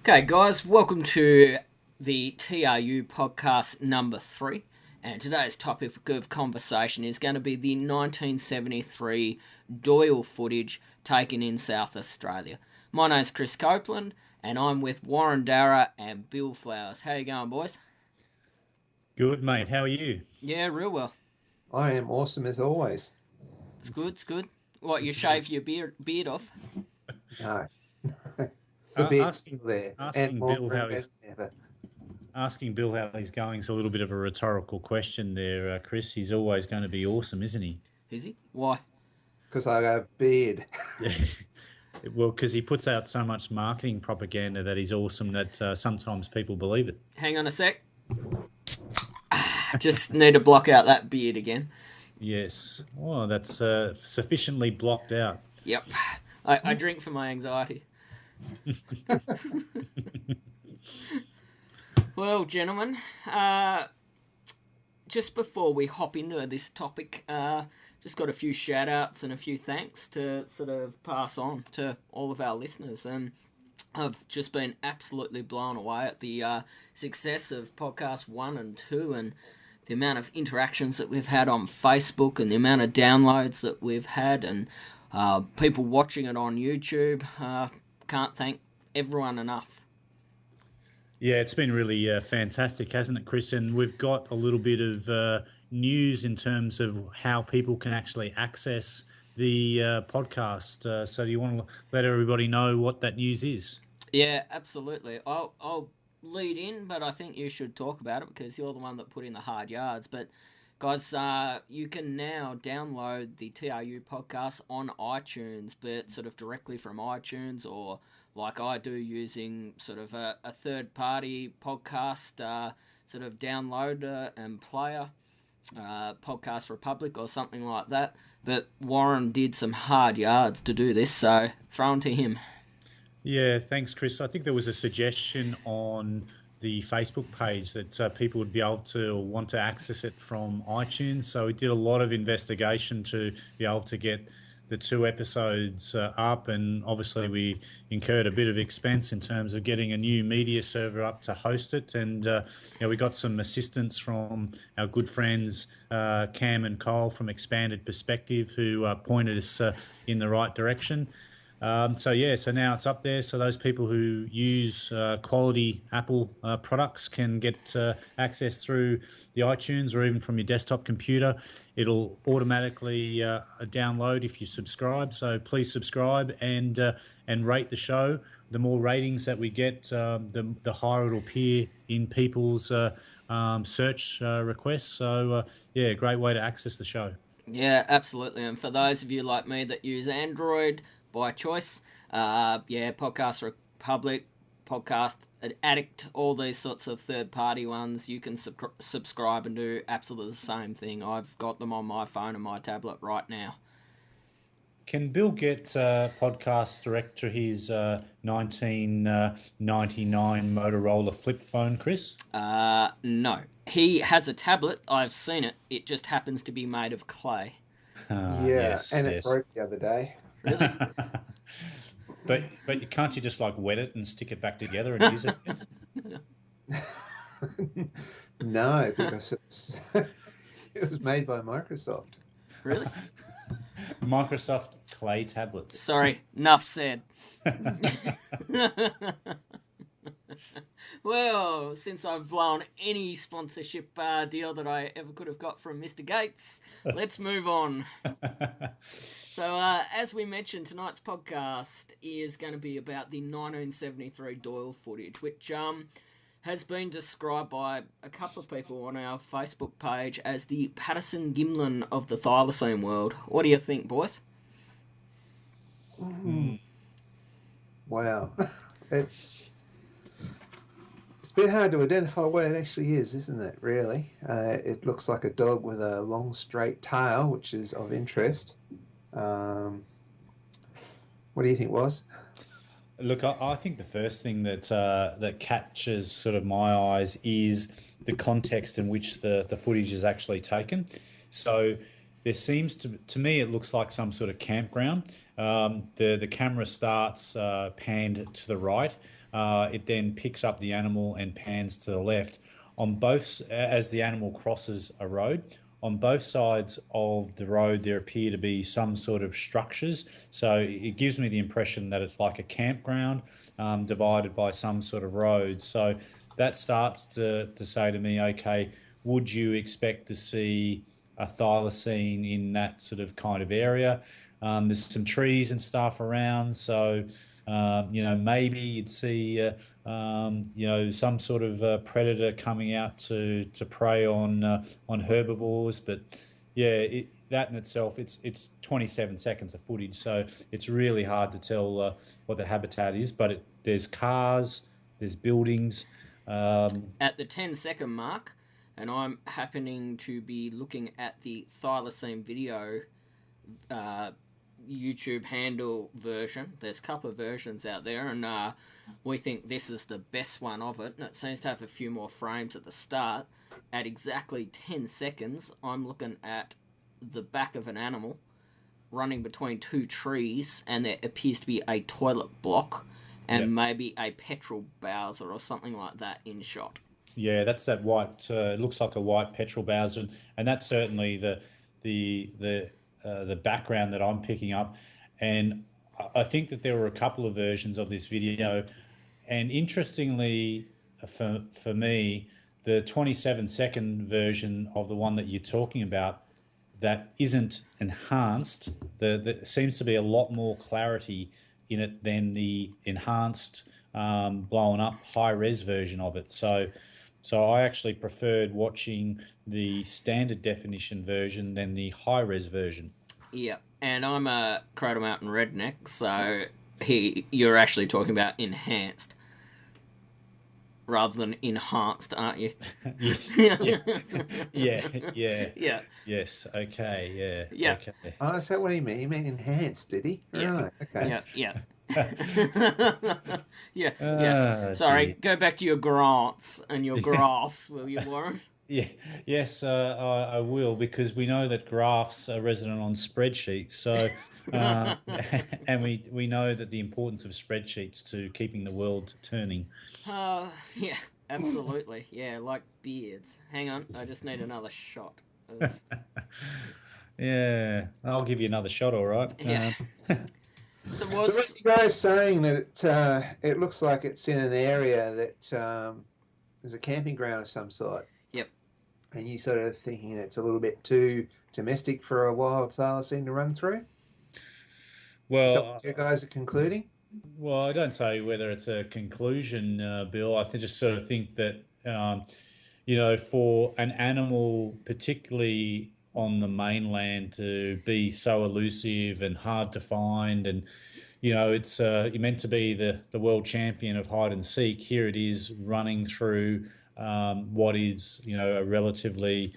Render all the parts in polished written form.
Okay, guys, welcome to the T.R.U. podcast number 3. And today's topic of conversation is going to be the 1973 Doyle footage taken in South Australia. My name's Chris Copeland, and I'm with Warren Darragh and Bill Flowers. How you going, boys? Good, mate. How are you? Yeah, real well. I am awesome as always. It's good, it's good. What, you It's good. shave your beard off? No, the Uh, beard's asking still there and asking Bill longer how and better he's than ever. asking Bill how he's going is a little bit of a rhetorical question there, Chris. He's always going to be awesome, isn't he? Is he? Why? Because I have beard. Well, because he puts out so much marketing propaganda that he's awesome that sometimes people believe it. Hang on a sec. Just need to block out that beard again. Yes. Well, that's sufficiently blocked out. Yep. I drink for my anxiety. Well, gentlemen, just before we hop into this topic, just got a few shout outs and a few thanks to sort of pass on to all of our listeners. And I've just been absolutely blown away at the success of podcast 1 and 2 and the amount of interactions that we've had on Facebook and the amount of downloads that we've had and people watching it on YouTube. Can't thank everyone enough. Yeah, it's been really fantastic, hasn't it, Chris? And we've got a little bit of news in terms of how people can actually access the podcast. So do you want to let everybody know what that news is? Yeah, absolutely. I'll lead in, but I think you should talk about it because you're the one that put in the hard yards. But guys, you can now download the TRU podcast on iTunes, but sort of directly from iTunes or like I do using sort of a third-party podcast sort of downloader and player, Podcast Republic or something like that. But Warren did some hard yards to do this, so throw to him. Yeah, thanks, Chris. I think there was a suggestion on the Facebook page that people would be able to or want to access it from iTunes. So we did a lot of investigation to be able to get the 2 episodes up, and obviously we incurred a bit of expense in terms of getting a new media server up to host it. And we got some assistance from our good friends Cam and Cole from Expanded Perspective, who pointed us in the right direction. So now it's up there. So those people who use quality Apple products can get access through the iTunes or even from your desktop computer. It'll automatically download if you subscribe. So please subscribe and rate the show. The more ratings that we get, the higher it'll appear in people's search requests. So great way to access the show. Yeah, absolutely. And for those of you like me that use Android by choice, Podcast Republic, Podcast Addict, all these sorts of third-party ones, you can subscribe and do absolutely the same thing. I've got them on my phone and my tablet right now. Can Bill get Podcast Direct to his 1999 Motorola flip phone, Chris? No. He has a tablet. I've seen it. It just happens to be made of clay. It broke the other day. Really? But can't you just like wet it and stick it back together and use it? No, because it was made by Microsoft. Really? Microsoft clay tablets. Sorry, enough said. Well, since I've blown any sponsorship deal that I ever could have got from Mr. Gates, let's move on. So, as we mentioned, tonight's podcast is going to be about the 1973 Doyle footage, which has been described by a couple of people on our Facebook page as the Patterson Gimlin of the Thylacine world. What do you think, boys? Wow. It's a bit hard to identify what it actually is, isn't it, really? It looks like a dog with a long, straight tail, which is of interest. What do you think, Was? Look, I think the first thing that catches sort of my eyes is the context in which the footage is actually taken. So there seems to me, it looks like some sort of campground. The camera starts panned to the right. It then picks up the animal and pans to the left. On both, as the animal crosses a road, on both sides of the road, there appear to be some sort of structures. So it gives me the impression that it's like a campground divided by some sort of road. So that starts to say to me, okay, would you expect to see a thylacine in that sort of kind of area? There's some trees and stuff around, so maybe you'd see some sort of predator coming out to prey on herbivores. But yeah, that in itself, it's 27 seconds of footage, so it's really hard to tell what the habitat is. But there's cars, there's buildings. At the 10-second mark, and I'm happening to be looking at the Thylacine video YouTube handle version. There's a couple of versions out there, and we think this is the best one of it, and it seems to have a few more frames at the start. At exactly 10 seconds, I'm looking at the back of an animal running between two trees, and there appears to be a toilet block and maybe a petrol Bowser or something like that in shot. Yeah, that's that white. It looks like a white petrol Bowser, and that's certainly the background that I'm picking up. And I think that there were a couple of versions of this video, and interestingly, for me, the 27-second version of the one that you're talking about that isn't enhanced, there seems to be a lot more clarity in it than the enhanced, blown up high-res version of it. So I actually preferred watching the standard definition version than the high-res version. Yeah, and I'm a Cradle Mountain redneck, so you're actually talking about enhanced rather than enhanced, aren't you? Yes. Yeah. Yes. Okay. Yeah. Yeah. Okay. Oh, is that what he meant? He meant enhanced, did he? Yeah. Right. Okay. Yeah. Yes. Sorry. Dear. Go back to your grants and your graphs, will you, Warren? Yeah. Yes, I will, because we know that graphs are resident on spreadsheets. So, and we know that the importance of spreadsheets to keeping the world turning. Yeah, absolutely. Yeah, like beards. Hang on, I just need another shot. Yeah, I'll give you another shot. All right. Yeah. So what are you guys saying that it looks like it's in an area that is a camping ground of some sort? Yep. And you sort of thinking it's a little bit too domestic for a wild thylacine to run through? Well, is that what you guys are concluding? Well, I don't say whether it's a conclusion, Bill. I just sort of think that, for an animal, particularly on the mainland, to be so elusive and hard to find, and it's you're meant to be the world champion of hide and seek. Here it is running through what is a relatively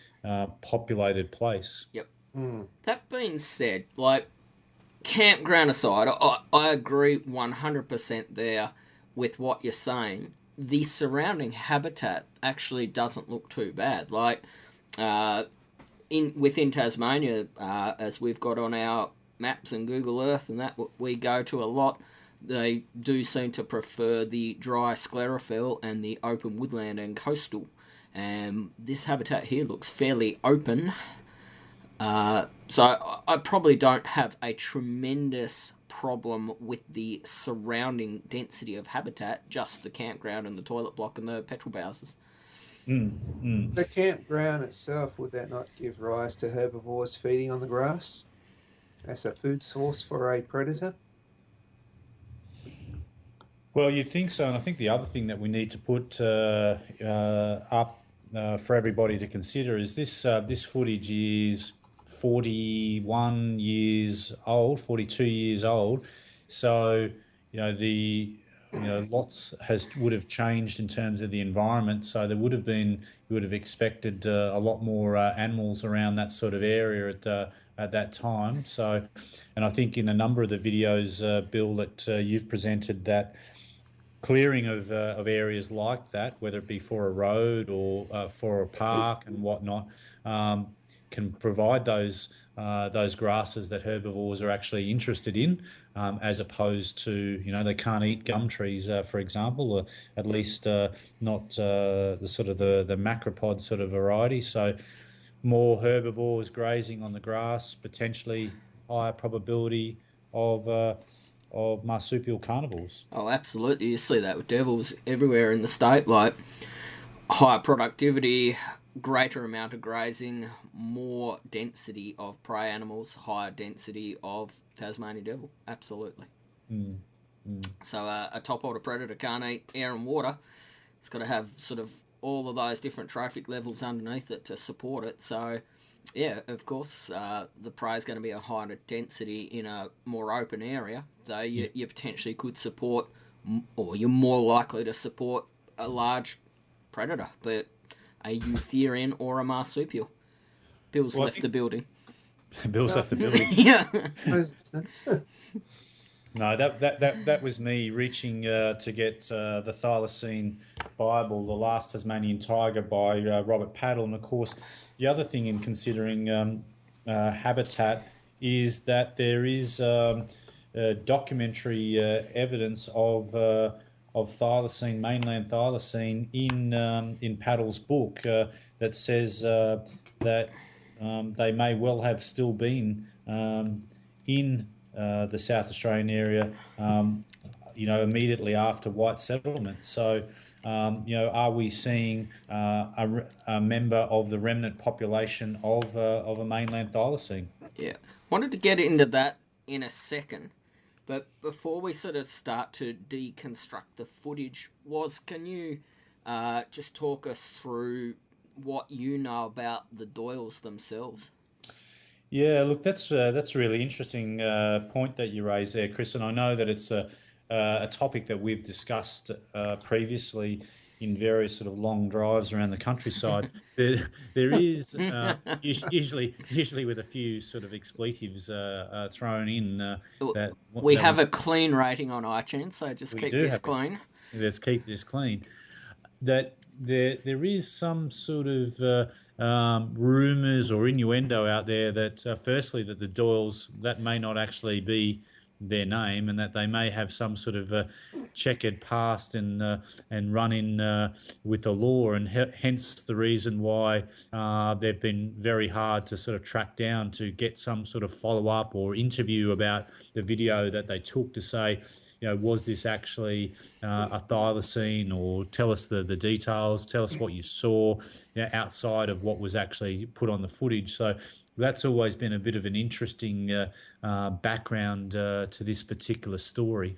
populated place. Yep. That being said, like, campground aside, I agree 100% there with what you're saying. The surrounding habitat actually doesn't look too bad. Like, within Tasmania, as we've got on our maps and Google Earth and that we go to a lot, they do seem to prefer the dry sclerophyll and the open woodland and coastal. And this habitat here looks fairly open. So I probably don't have a tremendous problem with the surrounding density of habitat, just the campground and the toilet block and the petrol Bowsers. The campground itself, would that not give rise to herbivores feeding on the grass as a food source for a predator? Well, you'd think so, and I think the other thing that we need to put up for everybody to consider is this footage is 41 years old, 42 years old. So, lots would have changed in terms of the environment. So there would have been, you would have expected a lot more animals around that sort of area at that time. So, and I think in a number of the videos, Bill, that you've presented, that clearing of areas like that, whether it be for a road or for a park and whatnot, can provide those grasses that herbivores are actually interested in, as opposed to, they can't eat gum trees, for example, or at least not the macropod sort of variety. So more herbivores grazing on the grass, potentially higher probability of marsupial carnivores. Oh, absolutely. You see that with devils everywhere in the state, like higher productivity, greater amount of grazing, more density of prey animals, higher density of Tasmanian devil. Absolutely. So a top-order predator can't eat air and water. It's got to have sort of all of those different trophic levels underneath it to support it. So, yeah, of course, the prey is going to be a higher density in a more open area. So you potentially could support, or you're more likely to support a large predator, but a eutherian or a marsupial. Bill's left the building. Bill's left the building. Yeah. No, that was me reaching to get the Thylacine Bible, The Last Tasmanian Tiger by Robert Paddle. And of course, the other thing in considering habitat is that there is documentary evidence of thylacine, mainland thylacine, in Paddle's book that says that they may well have still been in the South Australian area, immediately after white settlement. So, are we seeing a member of the remnant population of a mainland thylacine? Yeah, wanted to get into that in a second, but before we sort of start to deconstruct the footage, can you just talk us through what you know about the Doyles themselves? Yeah, look, that's a really interesting point that you raised there, Chris, and I know that it's a topic that we've discussed previously in various sort of long drives around the countryside. there is usually with a few sort of expletives thrown in. We have a clean rating on iTunes, so just keep this clean. Let's keep this clean. That there is some sort of rumours or innuendo out there that firstly that the Doyles, that may not actually be their name, and that they may have some sort of checkered past and run in with the law, and hence the reason why they've been very hard to sort of track down to get some sort of follow-up or interview about the video that they took to say, was this actually a thylacine, or tell us the details, tell us what you saw outside of what was actually put on the footage. So that's always been a bit of an interesting background to this particular story.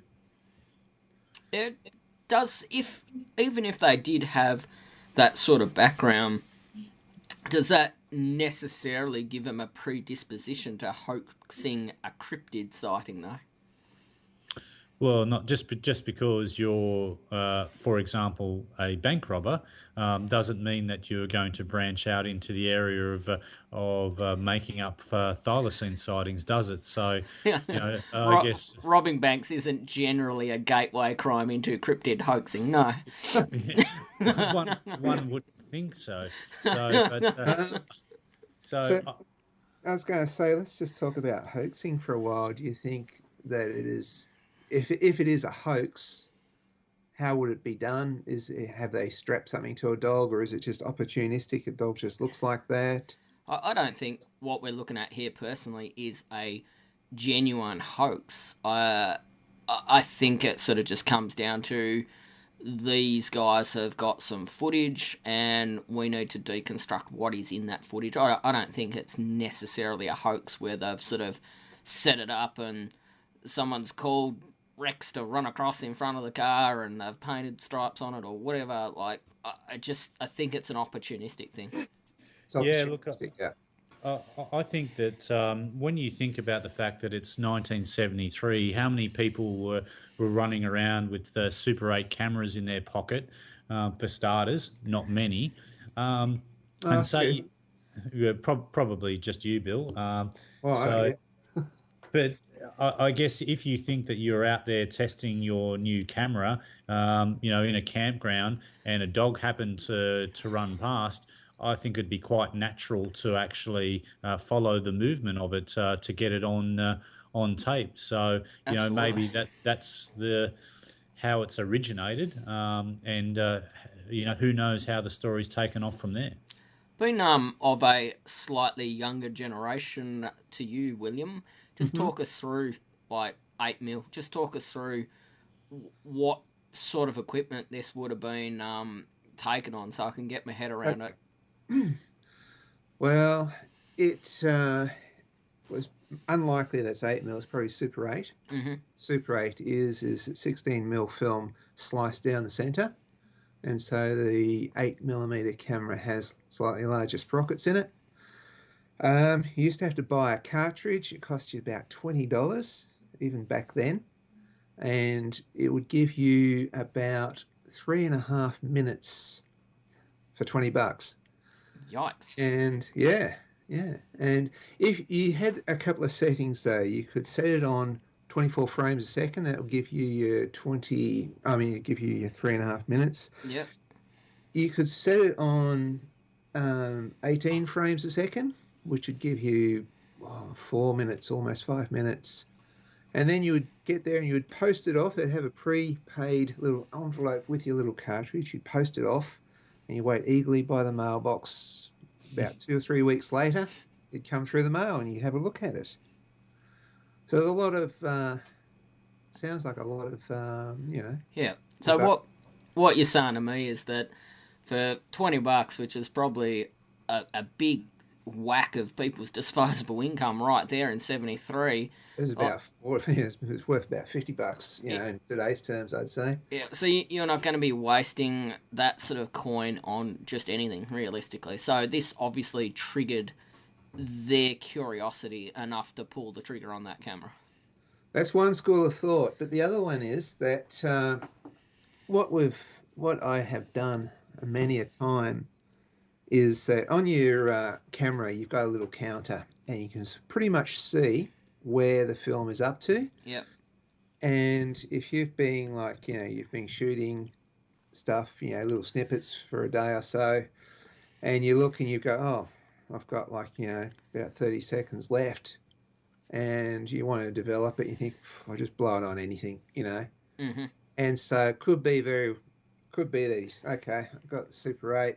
It does, even if they did have that sort of background, does that necessarily give them a predisposition to hoaxing a cryptid sighting, though? Well, not just because you're, for example, a bank robber, doesn't mean that you're going to branch out into the area of making up thylacine sightings, does it? So, I guess robbing banks isn't generally a gateway crime into cryptid hoaxing. No, one would think so. So I was going to say, let's just talk about hoaxing for a while. Do you think that it is? If it is a hoax, how would it be done? Have they strapped something to a dog, or is it just opportunistic? A dog just looks like that? I don't think what we're looking at here personally is a genuine hoax. I think it sort of just comes down to these guys have got some footage and we need to deconstruct what is in that footage. I don't think it's necessarily a hoax where they've sort of set it up and someone's called Rex to run across in front of the car and they've painted stripes on it or whatever. Like, I think it's an opportunistic thing. Yeah, look, I think that when you think about the fact that it's 1973, how many people were running around with Super 8 cameras in their pocket? For starters, not many. And so, probably just you, Bill. But I guess if you think that you're out there testing your new camera, in a campground, and a dog happened to run past, I think it'd be quite natural to actually follow the movement of it to get it on tape. So Absolutely. maybe that's the how it's originated, and who knows how the story's taken off from there. Being of a slightly younger generation to you, William, just Hmm. talk us through like 8mm. Just talk us through what sort of equipment this would have been taken on, so I can get my head around it. Okay. Well, it was unlikely that's 8mm. It's probably Super 8. Mm-hmm. Super 8 is 16mm film sliced down the centre. And so the 8mm camera has slightly larger sprockets in it. You used to have to buy a cartridge. It cost you about $20, even back then. And it would give you about 3.5 minutes for $20. Yikes. And yeah. And if you had a couple of settings though, you could set it on 24 frames a second. That will give you your give you your 3.5 minutes. Yep. You could set it on 18 frames a second, which would give you 4 minutes, almost 5 minutes. And then you would get there and you would post it off. They'd have a prepaid little envelope with your little cartridge. You'd post it off and you wait eagerly by the mailbox. About 2 or 3 weeks later, it'd come through the mail and you'd have a look at it. So a lot of, sounds like a lot of, Yeah. So what you're saying to me is that for $20, which is probably a big whack of people's disposable income right there in '73. It was about it was worth about $50, in today's terms, I'd say. Yeah, so you're not going to be wasting that sort of coin on just anything, realistically. So this obviously triggered their curiosity enough to pull the trigger on that camera. That's one school of thought, but the other one is that what I have done many a time is that on your camera you've got a little counter, and you can pretty much see where the film is up to. Yep. And if you've been you've been shooting stuff, little snippets for a day or so, and you look and you go, oh, I've got about 30 seconds left, and you want to develop it, you think, I'll just blow it on anything, Mm-hmm. And so it could be that he's, okay, I've got the Super 8.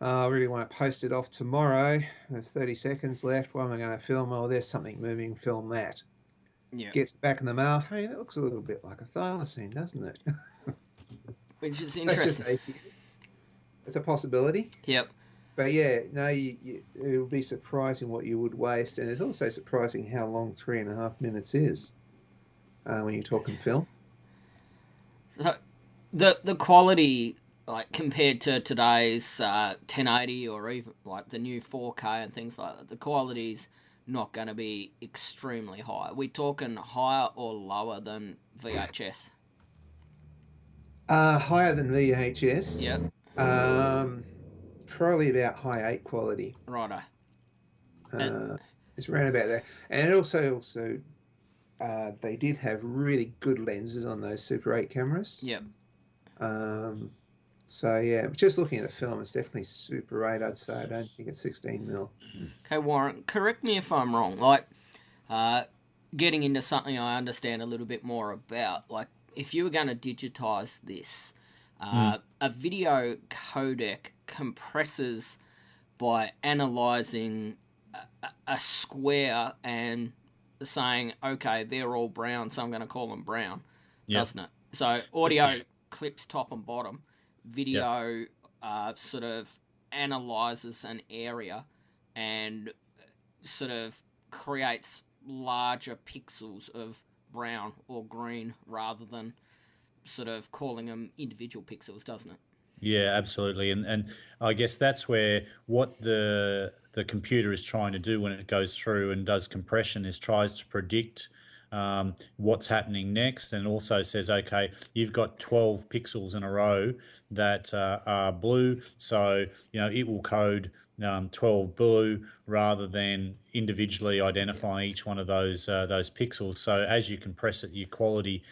I really want to post it off tomorrow. There's 30 seconds left. What am I going to film? Oh, there's something moving. Film that. Yeah. Gets back in the mail. Hey, that looks a little bit like a thylacine, doesn't it? Which is interesting. It's a possibility. Yep. But yeah, no, it would be surprising what you would waste, and it's also surprising how long 3.5 minutes is when you're talking film. So the quality, like compared to today's 1080 or even like the new 4K and things like that, the quality's not going to be extremely high. Are we talking higher or lower than VHS? Higher than VHS. Yep. Probably about high 8 quality. Righto. It's around about there. And it also they did have really good lenses on those Super 8 cameras. Yep. So yeah, just looking at the film, it's definitely Super 8, I'd say. I don't think it's 16mm. Okay, Warren, correct me if I'm wrong. Like, getting into something I understand a little bit more about, like, if you were going to digitize this, a video codec compresses by analyzing a square and saying, okay, they're all brown, so I'm going to call them brown, doesn't it? So audio clips top and bottom, video sort of analyzes an area and sort of creates larger pixels of brown or green rather than sort of calling them individual pixels, doesn't it? Yeah, absolutely. And I guess that's where what the computer is trying to do when it goes through and does compression is tries to predict what's happening next, and also says, okay, you've got 12 pixels in a row that are blue, so it will code 12 blue rather than individually identifying each one of those pixels. So as you compress it, your quality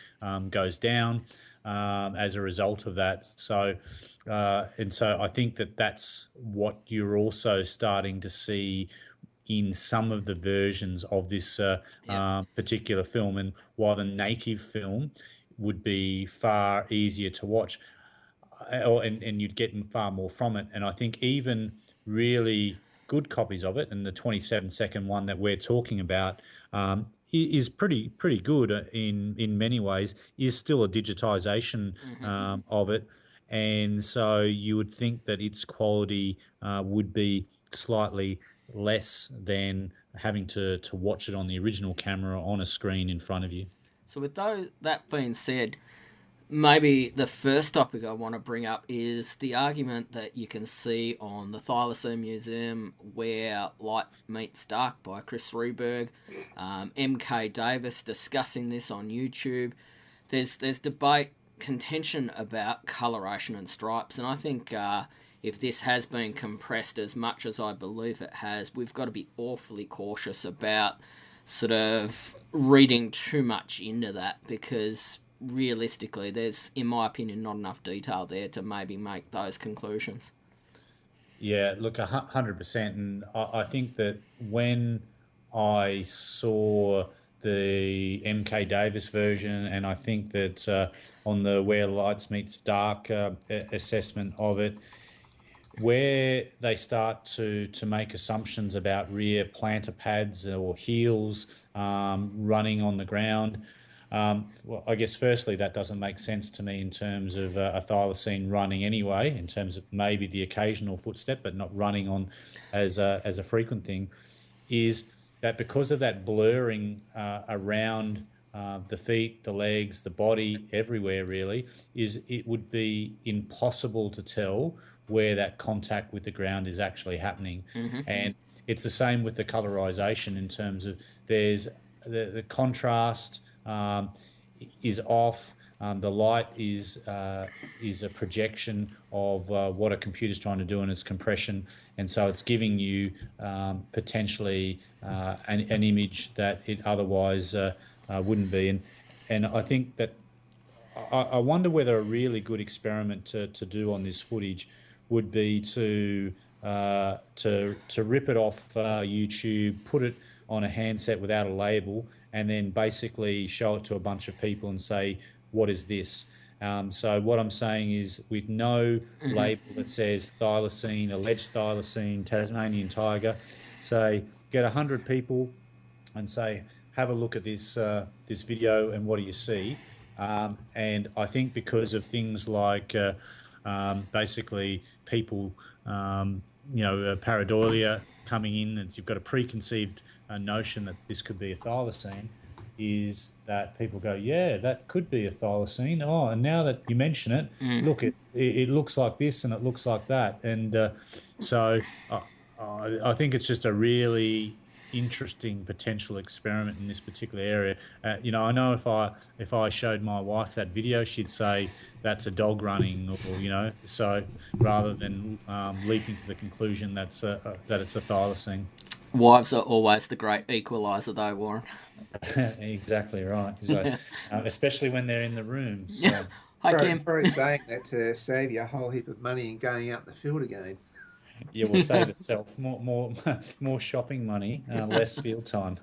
goes down. as a result of that. So, and so I think that that's what you're also starting to see in some of the versions of this particular film. And while the native film would be far easier to watch, and you'd get far more from it. And I think even really good copies of it, and the 27-second one that we're talking about is pretty good in many ways, is still a digitization of it. And so you would think that its quality would be slightly less than having to watch it on the original camera on a screen in front of you. So with that being said, maybe the first topic I want to bring up is the argument that you can see on the Thylacine Museum, Where Light Meets Dark by Chris Rehberg, M.K. Davis discussing this on YouTube. There's debate, contention about coloration and stripes, and I think if this has been compressed as much as I believe it has, we've got to be awfully cautious about sort of reading too much into that, because realistically there's, in my opinion, not enough detail there to maybe make those conclusions. Yeah, look, 100%. And I think that when I saw the MK Davis version, and I think that on the Where Lights Meets Dark assessment of it, where they start to make assumptions about rear plantar pads or heels running on the ground, well, I guess firstly that doesn't make sense to me in terms of a thylacine running anyway, in terms of maybe the occasional footstep, but not running on as a frequent thing, is that because of that blurring around the feet, the legs, the body, everywhere really, it would be impossible to tell where that contact with the ground is actually happening. Mm-hmm. And it's the same with the colorization in terms of there's the contrast is off. The light is a projection of what a computer's trying to do in its compression, and so it's giving you potentially an image that it otherwise wouldn't be. And I think that I wonder whether a really good experiment to do on this footage would be to rip it off YouTube, put it on a handset without a label, and then basically show it to a bunch of people and say, what is this? So what I'm saying is, with no label that says thylacine, alleged thylacine, Tasmanian Tiger, say, get 100 people and say, have a look at this this video and what do you see? And I think because of things like basically people, pareidolia coming in, and you've got a preconceived notion that this could be a thylacine, is that people go, yeah, that could be a thylacine. Oh, and now that you mention it, look, it looks like this and it looks like that. And so I think it's just a really interesting potential experiment in this particular area. I know if I showed my wife that video, she'd say that's a dog running, or so rather than leaping to the conclusion that it's a thylacine. Wives are always the great equaliser, though, Warren. Exactly right. So, especially when they're in the room. So. Hi, Kim. Probably saying that to save you a whole heap of money and going out the field again. Yeah, we'll save itself more shopping money, less field time.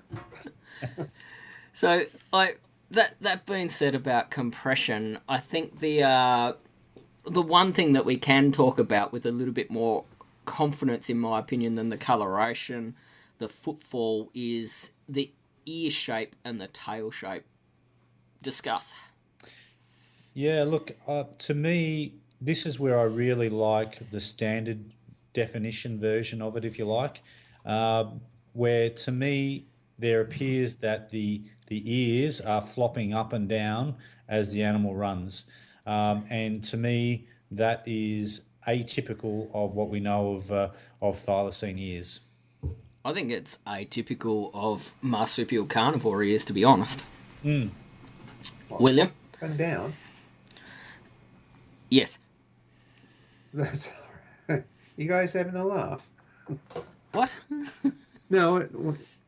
So, that being said about compression, I think the one thing that we can talk about with a little bit more confidence, in my opinion, than the coloration, the footfall, is the ear shape and the tail shape. Discuss. Yeah, look, to me, this is where I really like the standard definition version of it, if you like, where to me there appears that the ears are flopping up and down as the animal runs, and to me that is atypical of what we know of thylacine ears. I think it's atypical of marsupial carnivore ears, to be honest. William? Up and down? Yes. That's all right. You guys having a laugh? What? No,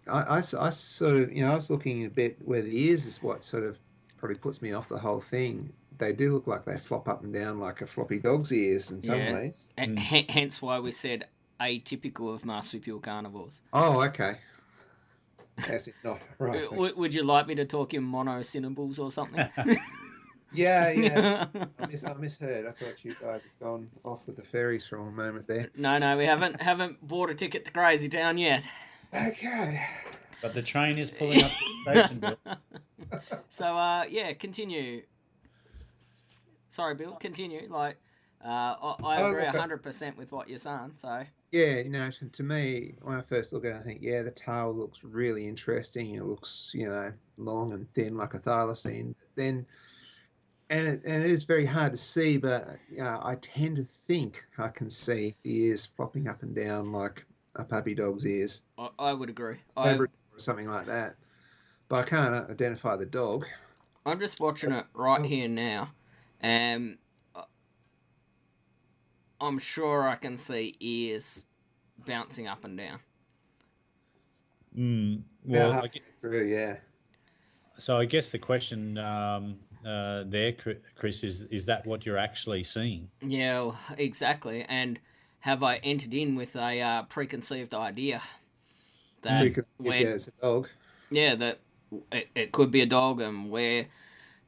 I sort of, I was looking a bit where the ears is what sort of probably puts me off the whole thing. they do look like they flop up and down like a floppy dog's ears in some Yeah. ways. Hence why we said atypical of marsupial carnivores. Oh, okay. As it not right. Would you like me to talk in monosyllables or something? Yeah. I misheard. I thought you guys had gone off with the fairies for a moment there. No, we haven't bought a ticket to Crazy Town yet. Okay. But the train is pulling up to the station, Bill. So, continue. Sorry, Bill, continue. Like, I agree 100% with what you're saying, so... Yeah, to me, when I first look at it, I think, the tail looks really interesting. It looks, long and thin like a thylacine. Then, and it is very hard to see, but I tend to think I can see the ears flopping up and down like a puppy dog's ears. I would agree. Or something like that. But I can't identify the dog. I'm just watching it right here now, and I'm sure I can see ears bouncing up and down. Well, yeah. So I guess the question there, Chris, is that what you're actually seeing? Yeah, well, exactly. And have I entered in with a preconceived idea that it's a dog? Yeah, that it could be a dog, and we're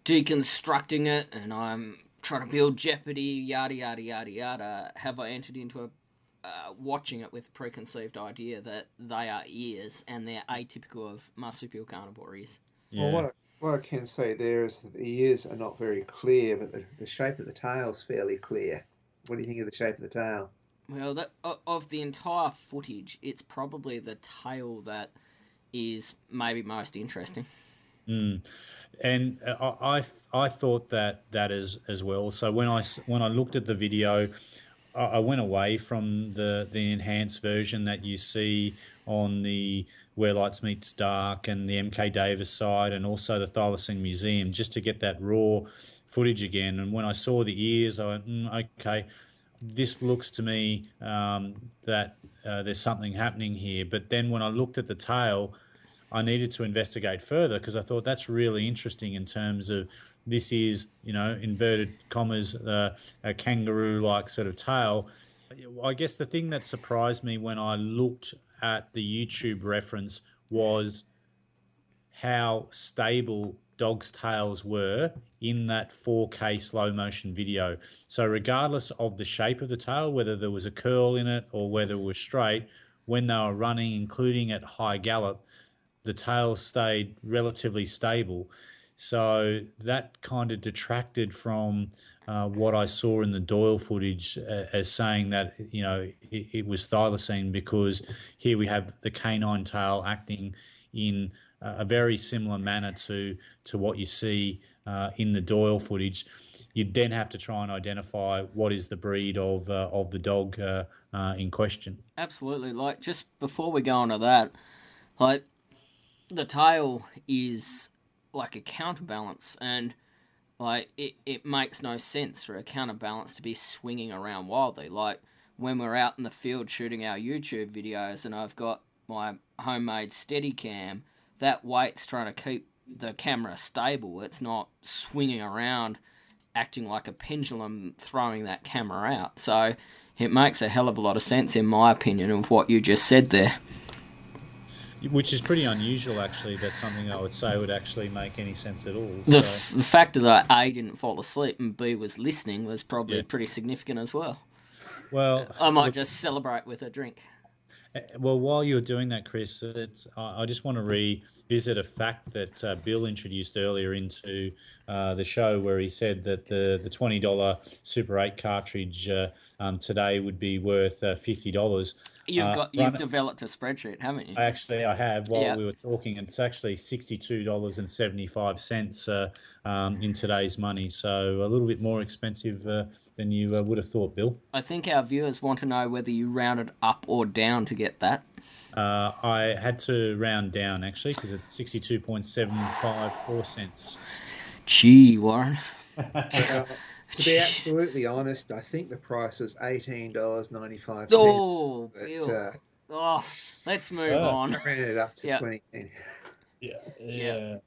deconstructing it, and I'm trying to build jeopardy, yada yada yada yada. Have I entered into watching it with a preconceived idea that they are ears and they're atypical of marsupial carnivore ears? Yeah. Well, what I can say there is that the ears are not very clear, but the shape of the tail is fairly clear. What do you think of the shape of the tail? Well, of the entire footage, it's probably the tail that is maybe most interesting. And I thought that as well. So when I looked at the video, I went away from the enhanced version that you see on the Where Lights Meets Dark and the MK Davis side, and also the Thylacine Museum, just to get that raw footage again. And when I saw the ears, I went, okay, this looks to me that there's something happening here. But then when I looked at the tail, I needed to investigate further, because I thought that's really interesting in terms of this is, inverted commas, a kangaroo-like sort of tail. I guess the thing that surprised me when I looked at the YouTube reference was how stable dogs' tails were in that 4K slow motion video. So regardless of the shape of the tail, whether there was a curl in it or whether it was straight, when they were running, including at high gallop, the tail stayed relatively stable. So that kind of detracted from what I saw in the Doyle footage as saying that, it was thylacine, because here we have the canine tail acting in a very similar manner to what you see in the Doyle footage. You'd then have to try and identify what is the breed of the dog in question. Absolutely. Like, just before we go on to that, like, the tail is like a counterbalance, and like it makes no sense for a counterbalance to be swinging around wildly. Like, when we're out in the field shooting our YouTube videos and I've got my homemade Steadicam, that weight's trying to keep the camera stable. It's not swinging around acting like a pendulum throwing that camera out. So it makes a hell of a lot of sense, in my opinion, of what you just said there. Which is pretty unusual, actually. That's something I would say would actually make any sense at all. The fact that A, didn't fall asleep, and B, was listening was probably pretty significant as well. Well, I might just celebrate with a drink. Well, while you're doing that, Chris, I just want to revisit a fact that Bill introduced earlier into the show, where he said that the $20 Super 8 cartridge today would be worth $50. You've developed a spreadsheet, haven't you? I have. While we were talking, it's actually $62.75 in today's money, so a little bit more expensive than you would have thought, Bill. I think our viewers want to know whether you rounded up or down to get that. I had to round down, actually, because it's 62.754 cents. Gee, Warren. To be absolutely honest, I think the price was $18.95. Oh, Bill. Let's move on. I ran it up to 20. Yeah.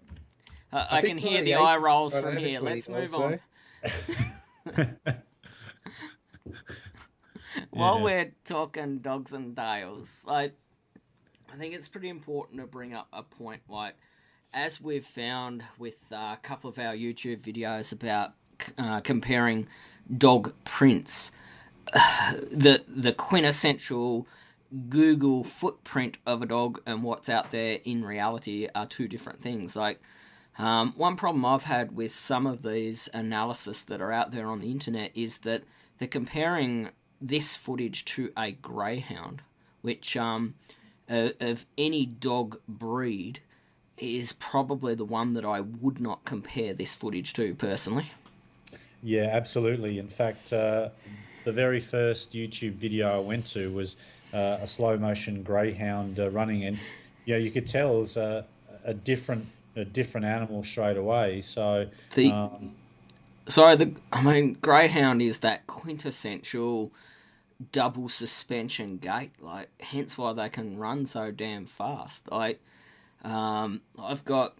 I can hear the eye rolls from here. Let's move on. While Yeah. we're talking dogs and Dales, like, I think it's pretty important to bring up a point, like, as we've found with a couple of our YouTube videos about comparing dog prints, the quintessential Google footprint of a dog and what's out there in reality are two different things. Like, one problem I've had with some of these analysis that are out there on the internet is that they're comparing this footage to a greyhound, which of any dog breed is probably the one that I would not compare this footage to personally. Yeah, absolutely. In fact, the very first YouTube video I went to was a slow motion greyhound running, and you could tell it was a different animal straight away. So The greyhound is that quintessential double suspension gait, like hence why they can run so damn fast. Like, I've got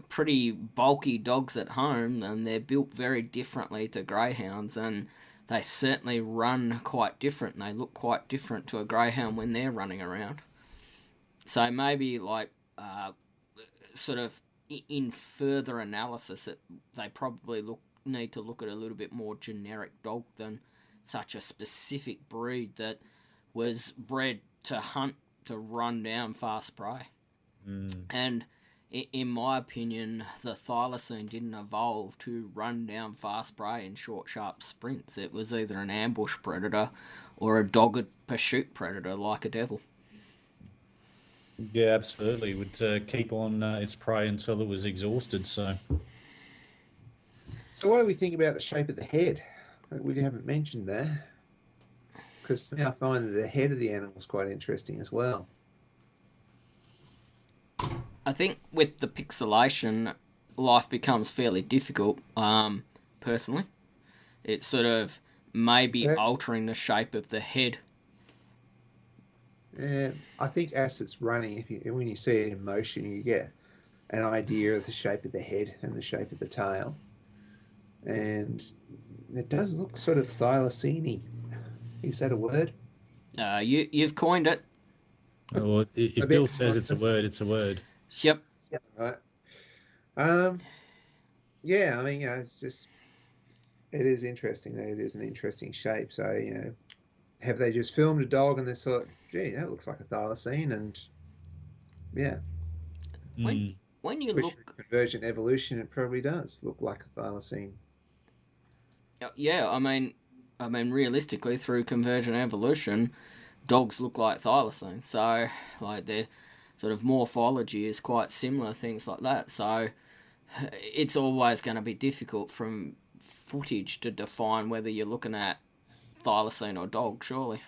pretty bulky dogs at home, and they're built very differently to greyhounds, and they certainly run quite different, and they look quite different to a greyhound when they're running around. So maybe, like, sort of in further analysis, they probably need to look at a little bit more generic dog than such a specific breed that was bred to hunt, to run down fast prey. And in my opinion, the thylacine didn't evolve to run down fast prey in short, sharp sprints. It was either an ambush predator or a dogged pursuit predator like a devil. yeah, absolutely, it would keep on its prey until it was exhausted. So So what do we think about the shape of the head? We haven't mentioned that, because now I find that the head of the animal is quite interesting as well. I think with the pixelation, life becomes fairly difficult. Personally, it's sort of maybe That's, altering the shape of the head. I think as it's running, when you see it in motion, you get an idea of the shape of the head and the shape of the tail, and it does look sort of thylacine-y. Is that a word? You've coined it. well, A if bit. Bill says it's a word, it's a word. Yep. Yeah. Right. Um, yeah, I mean, it is interesting. It is an interesting shape. So, have they just filmed a dog and they thought, gee, that looks like a thylacine? And yeah, When Mm. when you which look, convergent evolution, it probably does look like a thylacine. yeah, realistically, through convergent evolution, dogs look like thylacine. So, like, their sort of morphology is quite similar, things like that. So, it's always going to be difficult from footage to define whether you're looking at thylacine or dog, surely.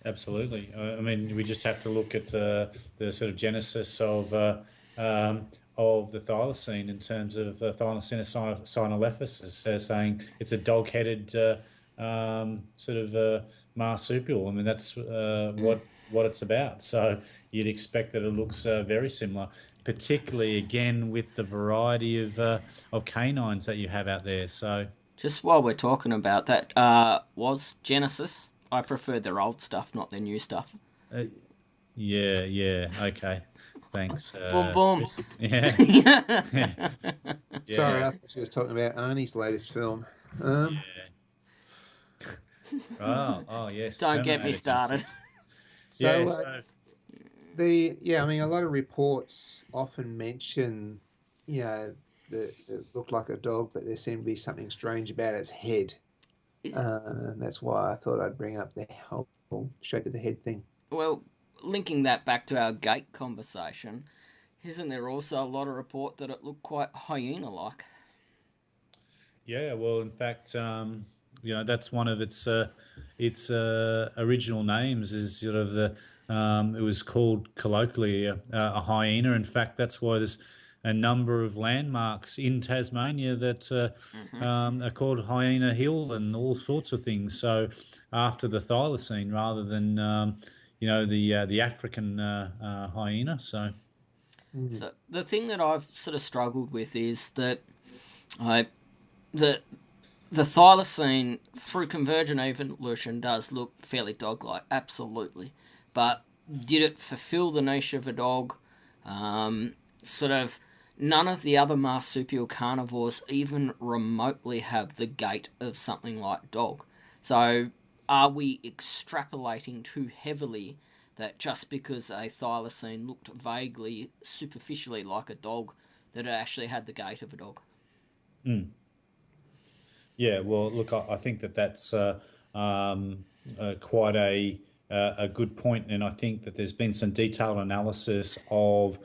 Absolutely. I mean, we just have to look at the sort of genesis of the thylacine in terms of Thylacinus cynolepis, as saying it's a dog-headed sort of marsupial. I mean, that's what it's about. So you'd expect that it looks very similar, particularly again with the variety of canines that you have out there. So Just while we're talking about that, was Genesis. I prefer their old stuff, not their new stuff. uh, yeah, okay. Thanks, Boom, boom. Chris. Yeah, yeah, Sorry, yeah, I thought she was talking about Arnie's latest film. yeah. Oh, yes, Don't get me Terminator, started. Genesis. Yeah, So so I mean, a lot of reports often mention, you know, that it looked like a dog, but there seemed to be something strange about its head. Is, And that's why I thought I'd bring up the whole shape of the head thing. well, linking that back to our gait conversation, isn't there also a lot of report that it looked quite hyena-like? yeah, well, in fact, that's one of its original names is sort of it was called colloquially a hyena. In fact, that's why there's a number of landmarks in Tasmania that are called Hyena Hill and all sorts of things. So after the thylacine, rather than the African hyena. So Mm. So the thing that I've sort of struggled with is that I the thylacine through convergent evolution does look fairly dog-like, absolutely. But did it fulfill the niche of a dog? Sort of none of the other marsupial carnivores even remotely have the gait of something like dog. So are we extrapolating too heavily that just because a thylacine looked vaguely, superficially like a dog, that it actually had the gait of a dog? Mm. Yeah, well, look, I think that's quite a good point, and I think that there's been some detailed analysis of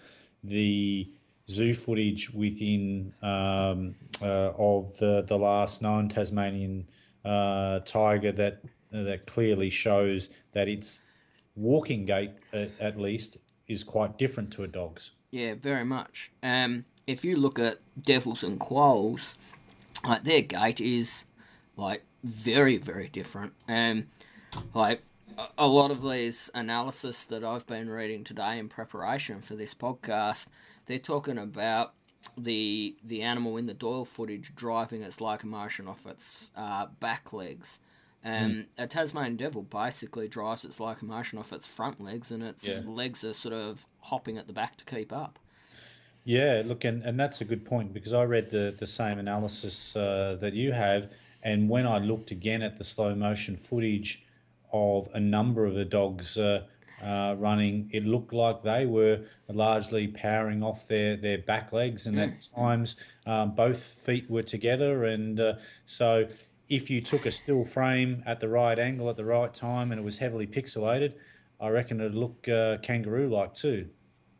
the zoo footage within of the last known Tasmanian tiger that clearly shows that its walking gait, at least, is quite different to a dog's. Yeah, very much. If you look at devils and quolls, like their gait is like very, very different. And like a lot of these analysis that I've been reading today in preparation for this podcast, they're talking about the animal in the Doyle footage driving its locomotion off its back legs. And a Tasmanian devil basically drives its locomotion off its front legs, and its legs are sort of hopping at the back to keep up. Yeah, look, and that's a good point because I read the same analysis that you have, and when I looked again at the slow motion footage of a number of the dogs running, it looked like they were largely powering off their back legs, and at times both feet were together, and so if you took a still frame at the right angle at the right time and it was heavily pixelated, I reckon it'd look kangaroo-like too.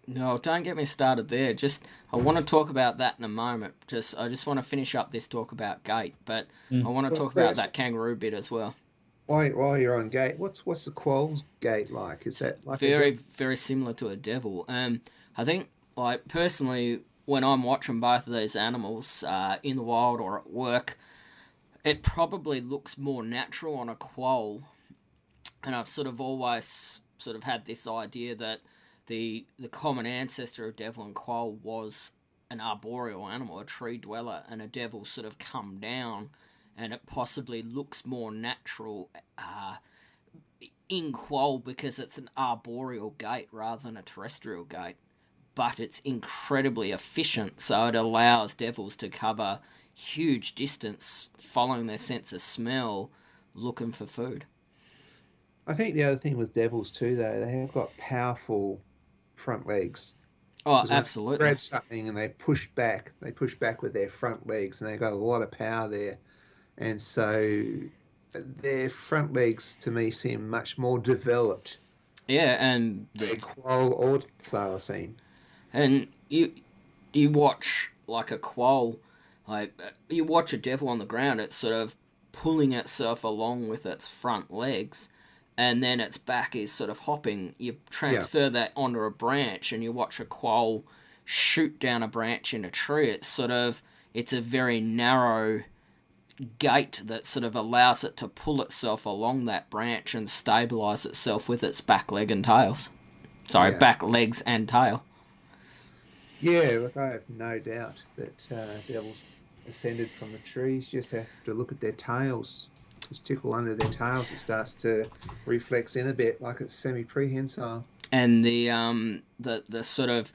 No, don't get me started there. I want to talk about that in a moment. I just want to finish up this talk about gait, but I want to Well, talk about that kangaroo bit as well. while you're on gait, what's the quoll's gait like? Is that like Very, very similar to a devil. I think, like personally, when I'm watching both of these animals in the wild or at work, it probably looks more natural on a quoll, and I've sort of always sort of had this idea that the common ancestor of devil and quoll was an arboreal animal, a tree dweller, and a devil sort of come down, and it possibly looks more natural in quoll because it's an arboreal gait rather than a terrestrial gait. But it's incredibly efficient, so it allows devils to cover huge distance following their sense of smell, looking for food. I think the other thing with devils too, though, they have got powerful front legs. Oh, Because when they absolutely. grab something and they push back with their front legs, and they've got a lot of power there. And so their front legs, to me, seem much more developed Yeah, and than quoll or thylacine. and you watch like a quoll, like you watch a devil on the ground. It's sort of pulling itself along with its front legs, and then its back is sort of hopping. You Yeah, transfer that onto a branch, and you watch a quoll shoot down a branch in a tree. It's a very narrow gait that sort of allows it to pull itself along that branch and stabilize itself with its back leg and tails. Sorry, yeah. back legs and tail. Yeah, look, I have no doubt that devils ascended from the trees. Just have to look at their tails. Just tickle under their tails, it starts to reflex in a bit, like it's semi-prehensile. And the sort of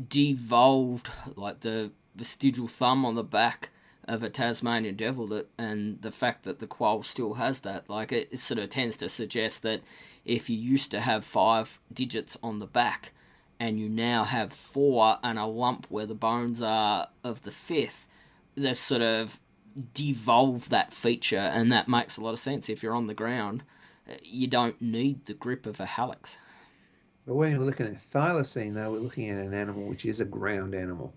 devolved, like the vestigial thumb on the back of a Tasmanian devil, and the fact that the quoll still has that, like it sort of tends to suggest that if you used to have 5 digits on the back and you now have 4 and a lump where the bones are of the 5th, they've sort of devolved that feature, and that makes a lot of sense. If you're on the ground, you don't need the grip of a hallux. But when we're looking at thylacine, though, we're looking at an animal which is a ground animal.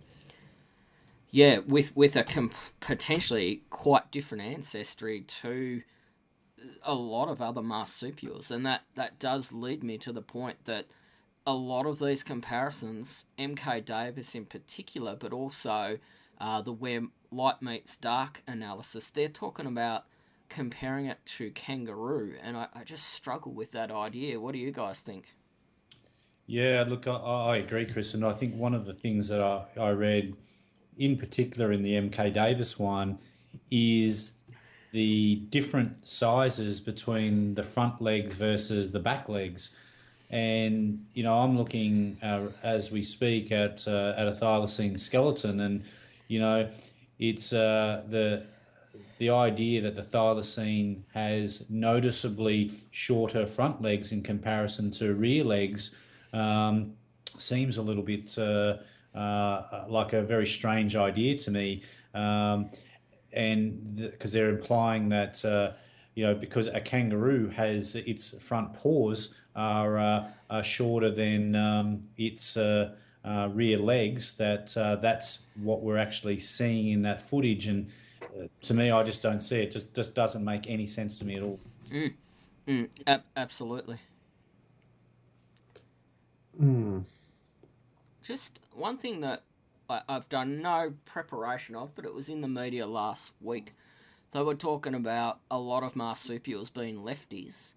Yeah, with a potentially quite different ancestry to a lot of other marsupials, and that does lead me to the point that a lot of these comparisons, MK Davis in particular, but also the where light meets dark analysis, they're talking about comparing it to kangaroo, and I just struggle with that idea. What do you guys think? Yeah, look, I agree, Chris, and I think one of the things that I read in particular in the MK Davis one is the different sizes between the front legs versus the back legs. And I'm looking as we speak at a thylacine skeleton, and it's the idea that the thylacine has noticeably shorter front legs in comparison to rear legs seems a little bit like a very strange idea to me, and because they're implying that because a kangaroo has its front paws are shorter than its rear legs, that's what we're actually seeing in that footage. And to me, I just don't see it. Just doesn't make any sense to me at all. Absolutely. Just one thing that I've done no preparation of, but it was in the media last week. They were talking about a lot of marsupials being lefties.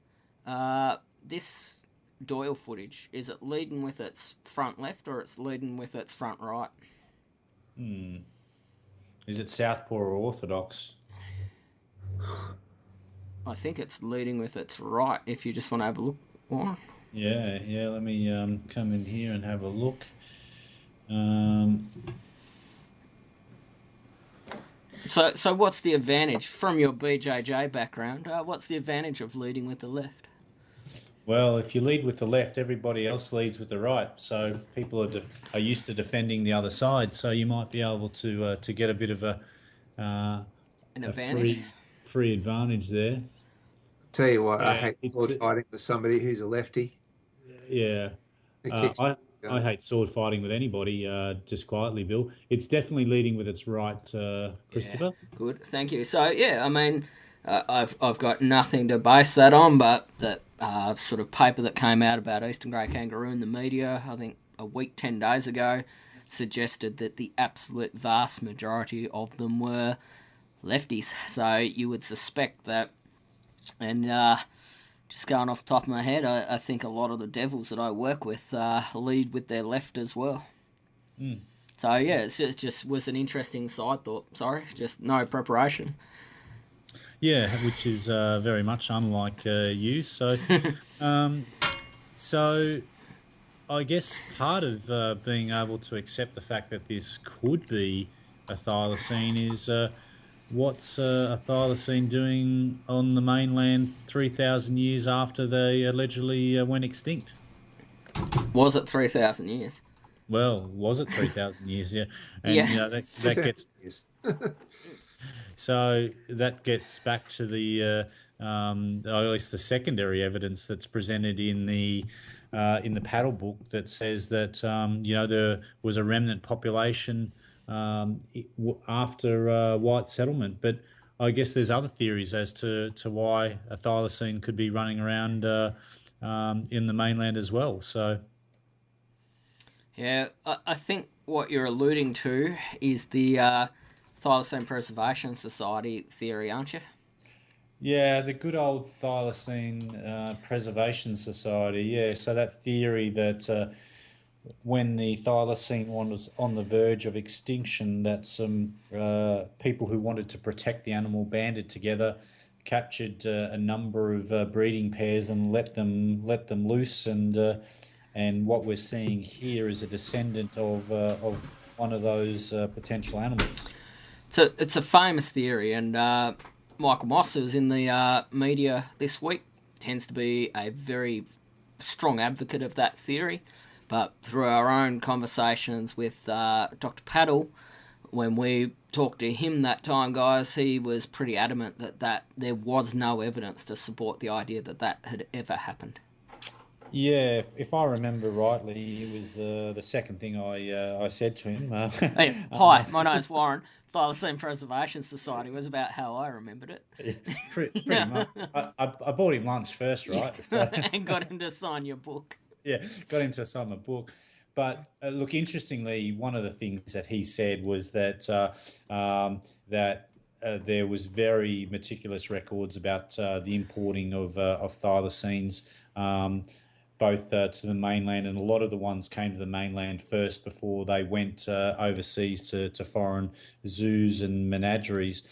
This Doyle footage, is it leading with its front left or it's leading with its front right? Is it Southpaw or Orthodox? I think it's leading with its right, if you just want to have a look, Warren. Yeah, let me come in here and have a look. So what's the advantage from your BJJ background? What's the advantage of leading with the left? Well, if you lead with the left, everybody else leads with the right. So people are used to defending the other side. So you might be able to get a bit of an advantage, free advantage there. Tell you what, I hate sword fighting with somebody who's a lefty. Yeah, I hate sword fighting with anybody. Just quietly, Bill. It's definitely leading with its right, Christopher. Yeah, good, thank you. So I mean, I've got nothing to base that on, but that sort of paper that came out about Eastern Grey Kangaroo in the media, I think a week, 10 days ago, suggested that the absolute vast majority of them were lefties. So you would suspect that, and just going off the top of my head, I think a lot of the devils that I work with lead with their left as well. So yeah, it's just was an interesting side thought. Sorry, just no preparation. Yeah, which is very much unlike you. So, so I guess part of being able to accept the fact that this could be a thylacine is what's a thylacine doing on the mainland 3,000 years after they allegedly went extinct? Was it 3,000 years? Well, was it 3,000 years? Yeah, and that gets. So that gets back to the at least the secondary evidence that's presented in the paddle book that says that there was a remnant population after white settlement. But I guess there's other theories as to why a thylacine could be running around in the mainland as well. So yeah, I think what you're alluding to is the Thylacine Preservation Society theory, aren't you? Yeah, the good old Thylacine Preservation Society. Yeah, so that theory that when the thylacine was on the verge of extinction, that some people who wanted to protect the animal banded together, captured a number of breeding pairs and let them loose, and what we're seeing here is a descendant of one of those potential animals. It's a famous theory, and Michael Moss, who's in the media this week, tends to be a very strong advocate of that theory. But through our own conversations with Dr. Paddle, when we talked to him that time, guys, he was pretty adamant that there was no evidence to support the idea that had ever happened. Yeah, if I remember rightly, it was the second thing I said to him. Hey, hi, my name's Warren. Thylacine Preservation Society was about how I remembered it. Yeah, pretty much. I bought him lunch first, right? So, and got him to sign your book. Yeah, got him to sign my book. But look, interestingly, one of the things that he said was that there was very meticulous records about the importing of thylacines, both to the mainland, and a lot of the ones came to the mainland first before they went overseas to foreign zoos and menageries.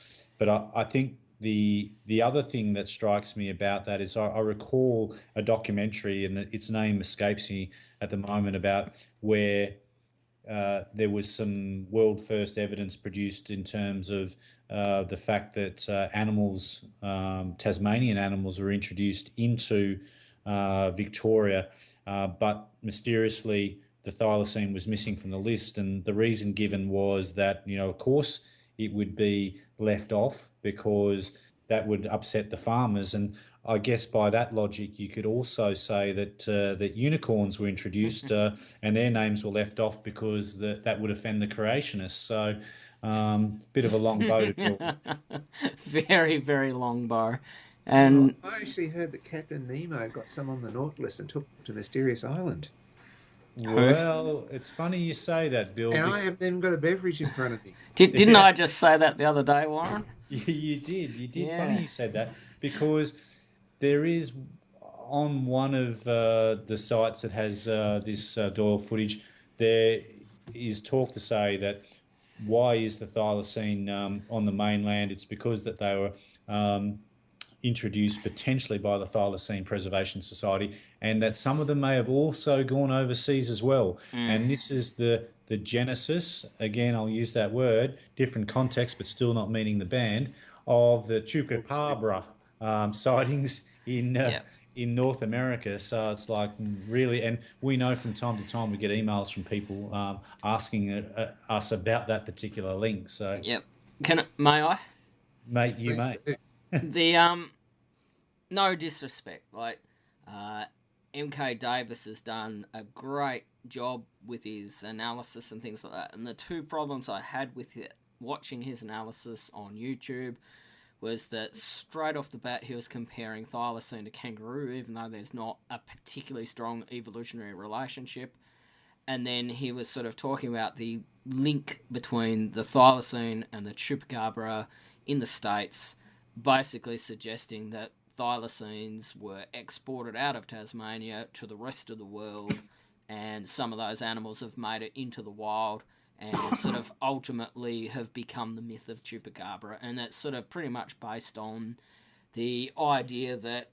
But I think the other thing that strikes me about that is I recall a documentary, and its name escapes me at the moment, about where there was some world first evidence produced in terms of the fact that animals, Tasmanian animals, were introduced into Victoria, but mysteriously the thylacine was missing from the list, and the reason given was that, of course, it would be left off because that would upset the farmers. And I guess by that logic, you could also say that that unicorns were introduced and their names were left off because that would offend the creationists. So, bit of a long bow to deal with. Very, very long bow. And I actually heard that Captain Nemo got some on the Nautilus and took them to Mysterious Island. who? Well, it's funny you say that, Bill. And I haven't even got a beverage in front of me. Didn't I just say that the other day, Warren? You did. You did. Yeah. Funny you said that, because there is, on one of the sites that has this Doyle footage, there is talk to say that why is the thylacine on the mainland? It's because that they were introduced potentially by the Thylacine Preservation Society, and that some of them may have also gone overseas as well. And this is the genesis, again, I'll use that word, different context, but still not meaning the band, of the chupacabra sightings in North America. So it's like, really, and we know from time to time we get emails from people asking us about that particular link. So, Yep. May I? mate, you may. The no disrespect, like MK Davis has done a great job with his analysis and things like that. And the two problems I had with it, watching his analysis on YouTube, was that straight off the bat he was comparing thylacine to kangaroo, even though there's not a particularly strong evolutionary relationship. And then he was sort of talking about the link between the thylacine and the chupacabra in the States, basically suggesting that thylacines were exported out of Tasmania to the rest of the world, and some of those animals have made it into the wild and sort of ultimately have become the myth of chupacabra. And that's sort of pretty much based on the idea that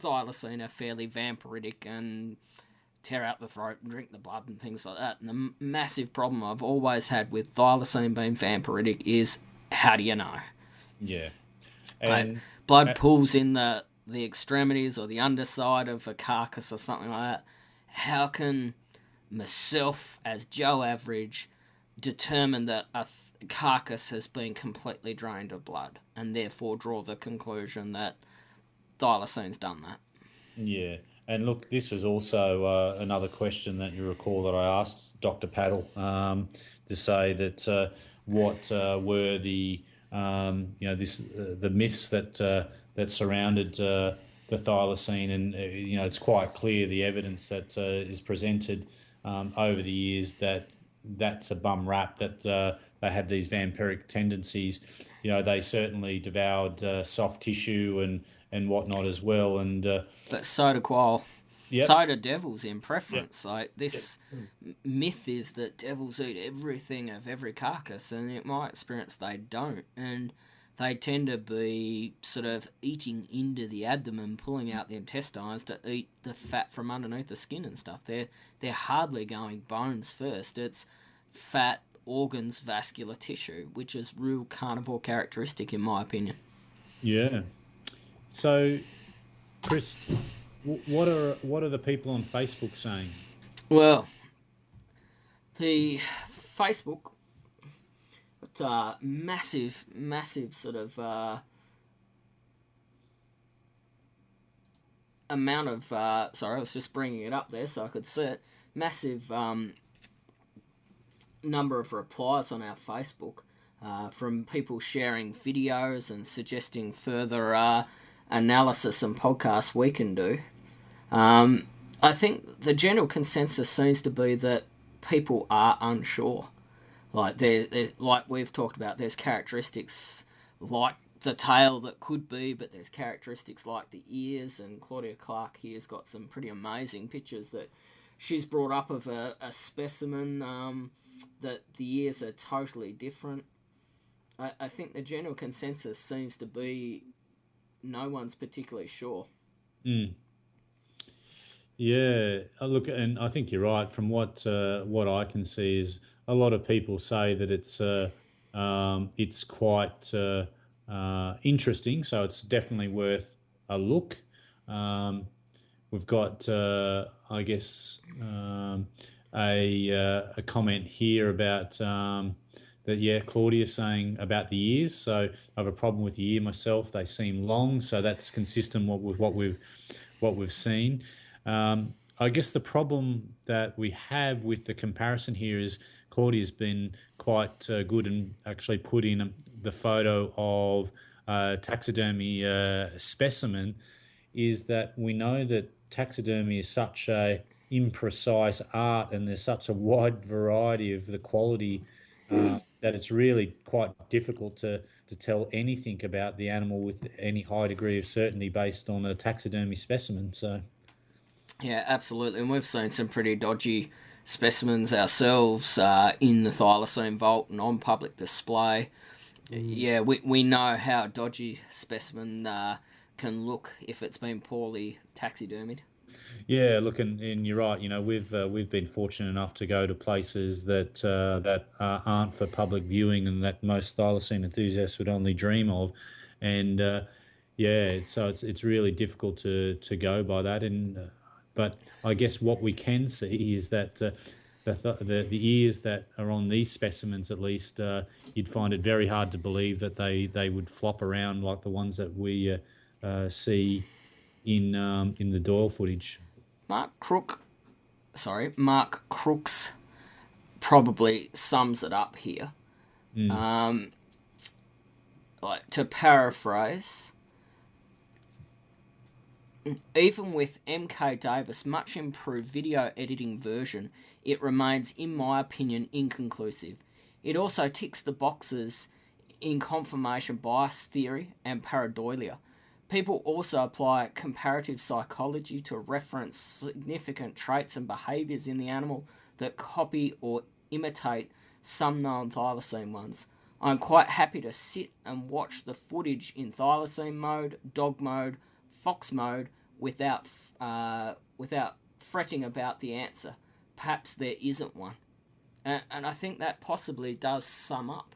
thylacine are fairly vampiric and tear out the throat and drink the blood and things like that. And the massive problem I've always had with thylacine being vampiric is, how do you know? Yeah. And blood pools in the extremities or the underside of a carcass or something like that. How can myself, as Joe Average, determine that a carcass has been completely drained of blood and therefore draw the conclusion that thylacine's done that? Yeah. And look, this was also another question that you recall that I asked Dr. Paddle, to say that what were the the myths that surrounded the thylacine, and it's quite clear the evidence that is presented over the years that that's a bum rap, that they had these vampiric tendencies. They certainly devoured soft tissue and whatnot as well. And but so do quail. Yep. So do devils in preference. Yep. Like this myth is that devils eat everything of every carcass, and in my experience they don't. And they tend to be sort of eating into the abdomen, pulling out the intestines to eat the fat from underneath the skin and stuff. They're hardly going bones first. It's fat, organs, vascular tissue, which is real carnivore characteristic in my opinion. Yeah. So, Chris, what are the people on Facebook saying? Well, the Facebook, massive sort of amount of sorry, I was just bringing it up there so I could see it. Massive number of replies on our Facebook from people sharing videos and suggesting further analysis and podcasts we can do. I think the general consensus seems to be that people are unsure. Like like we've talked about, there's characteristics like the tail that could be, but there's characteristics like the ears, and Claudia Clark here's got some pretty amazing pictures that she's brought up of a specimen that the ears are totally different. I think the general consensus seems to be no one's particularly sure. Mm. Yeah, look, and I think you're right. From what I can see is a lot of people say that it's quite interesting, so it's definitely worth a look. Um, we've got, I guess, a comment here about that. Yeah, Claudia saying about the ears. So I have a problem with the ear myself. They seem long, so that's consistent with what we've seen. I guess the problem that we have with the comparison here is Claudia's been quite good and actually put in the photo of taxidermy specimen. Is that we know that taxidermy is such a imprecise art and there's such a wide variety of the quality that it's really quite difficult to tell anything about the animal with any high degree of certainty based on a taxidermy specimen. So. Yeah, absolutely. And we've seen some pretty dodgy specimens ourselves in the Thylacine vault and on public display. Yeah, we know how a dodgy specimen can look if it's been poorly taxidermied. Yeah, look, and you're right. We've been fortunate enough to go to places that aren't for public viewing and that most thylacine enthusiasts would only dream of, and yeah, so it's really difficult to go by that. And but I guess what we can see is that the ears that are on these specimens, at least, you'd find it very hard to believe that they would flop around like the ones that we see in the Doyle footage. Mark Crooks probably sums it up here. Like, to paraphrase, even with MK Davis' much improved video editing version, it remains, in my opinion, inconclusive. It also ticks the boxes in confirmation bias theory and pareidolia. People also apply comparative psychology to reference significant traits and behaviours in the animal that copy or imitate some known thylacine ones. I'm quite happy to sit and watch the footage in thylacine mode, dog mode, fox mode, without fretting about the answer. Perhaps there isn't one. And I think that possibly does sum up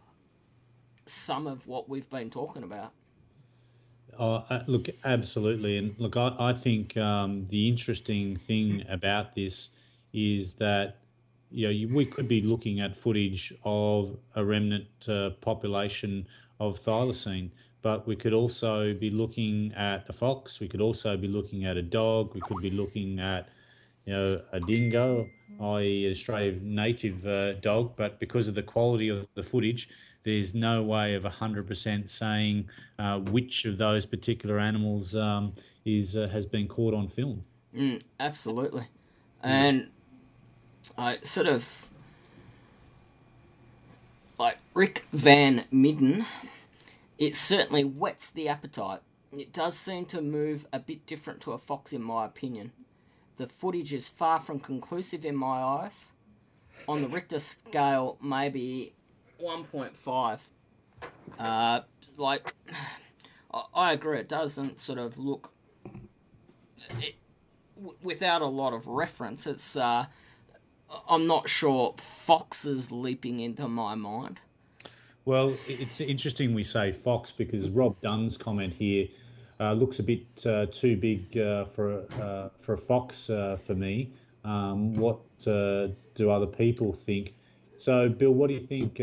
some of what we've been talking about. Look, absolutely. And look, I think the interesting thing about this is that we could be looking at footage of a remnant population of thylacine, but we could also be looking at a fox. We could also be looking at a dog. We could be looking at a dingo, i.e. an Australian native dog. But because of the quality of the footage, there's no way of 100% saying which of those particular animals has been caught on film. Absolutely. And I sort of, like Rick Van Midden, it certainly whets the appetite. It does seem to move a bit different to a fox, in my opinion. The footage is far from conclusive in my eyes. On the Richter scale, maybe 1.5. I agree. It doesn't sort of look without a lot of reference. It's I'm not sure fox is leaping into my mind. Well, it's interesting we say fox because Rob Dunn's comment here looks a bit too big for a fox for me. What do other people think? So, Bill, what do you think?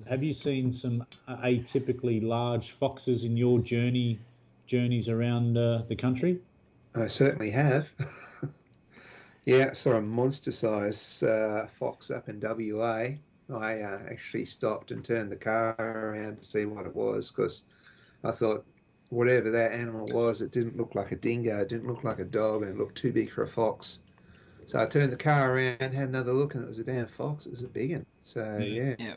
Have you seen some atypically large foxes in your journeys around the country? I certainly have. Yeah, I saw a monster-sized fox up in WA. I actually stopped and turned the car around to see what it was because I thought whatever that animal was, it didn't look like a dingo, it didn't look like a dog, and it looked too big for a fox. So I turned the car around, had another look, and it was a damn fox. It was a big one. So, yeah.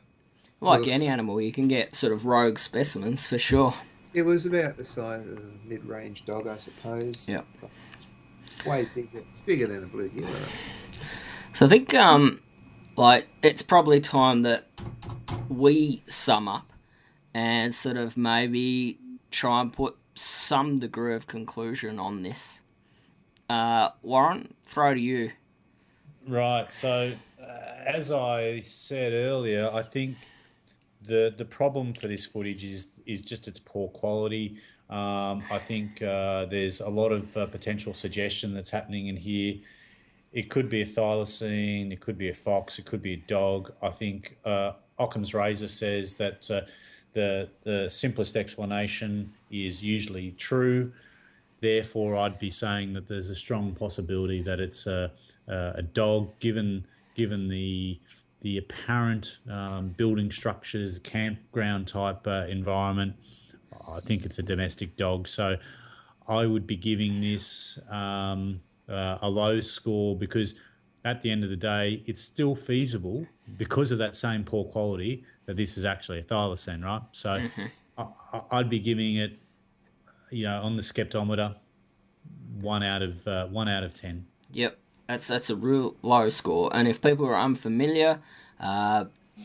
Like any animal, you can get sort of rogue specimens for sure. It was about the size of a mid-range dog, I suppose. Yeah. Way bigger. It's bigger than a blue heeler. So I think, it's probably time that we sum up and sort of maybe try and put some degree of conclusion on this. Warren, throw to you. Right. So, as I said earlier, I think the problem for this footage is just its poor quality. I think there's a lot of potential suggestion that's happening in here. It could be a thylacine, it could be a fox, it could be a dog. I think Occam's razor says that the simplest explanation is usually true. Therefore, I'd be saying that there's a strong possibility that it's a dog, given the apparent building structures, the campground type environment. I think it's a domestic dog. So I would be giving this a low score, because at the end of the day, it's still feasible, because of that same poor quality, that this is actually a thylacine, right? So I'd be giving it, on the skeptometer, 1 out of 10. Yep, that's a real low score. And if people are unfamiliar,